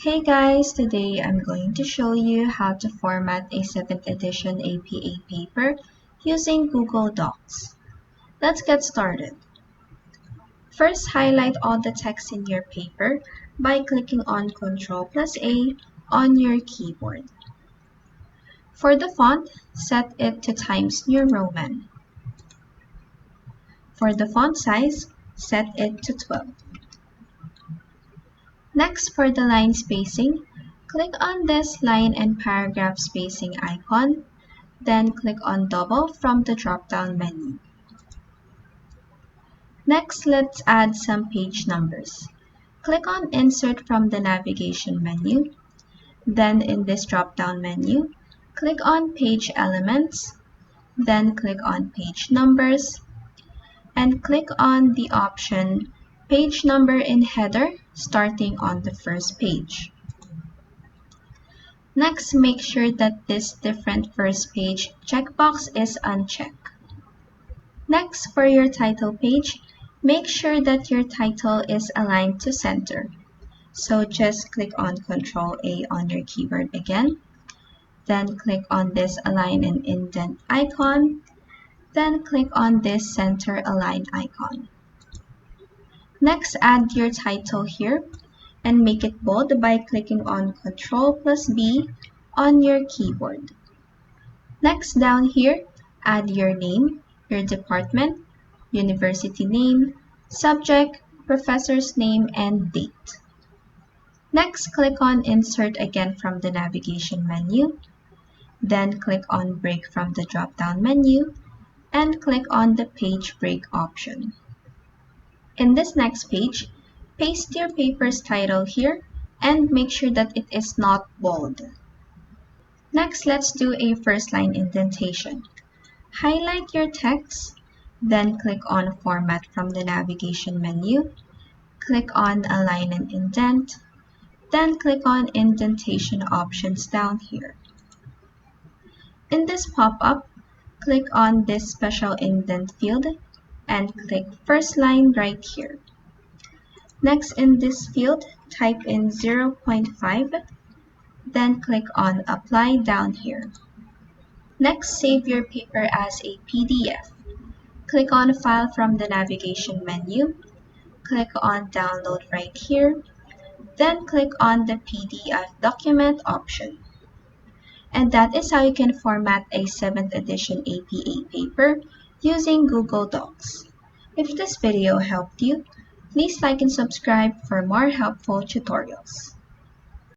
Hey guys, today I'm going to show you how to format a 7th edition APA paper using Google Docs. Let's get started. First, highlight all the text in your paper by clicking on Ctrl+A on your keyboard. For the font, set it to Times New Roman. For the font size, set it to 12. Next, for the line spacing, click on this line and paragraph spacing icon, then click on Double from the drop-down menu. Next, let's add some page numbers. Click on Insert from the navigation menu. Then in this drop-down menu, click on Page Elements, then click on Page Numbers, and click on the option Page Number in Header starting on the first page. Next, make sure that this Different First Page checkbox is unchecked. Next, for your title page, make sure that your title is aligned to center. So just click on Ctrl+A on your keyboard again. Then click on this Align and Indent icon. Then click on this Center Align icon. Next, add your title here and make it bold by clicking on Ctrl+B on your keyboard. Next, down here, add your name, your department, university name, subject, professor's name, and date. Next, click on Insert again from the navigation menu. Then click on Break from the drop-down menu and click on the Page Break option. In this next page, paste your paper's title here and make sure that it is not bold. Next, let's do a first line indentation. Highlight your text, then click on Format from the navigation menu. Click on Align and Indent, then click on Indentation options down here. In this pop-up, click on this Special Indent field and click First Line right here. Next, in this field, type in 0.5, then click on Apply down here. Next, save your paper as a PDF. Click on File from the navigation menu, click on Download right here, then click on the PDF document option. And that is how you can format a 7th edition APA paper using Google Docs. If this video helped you, please like and subscribe for more helpful tutorials.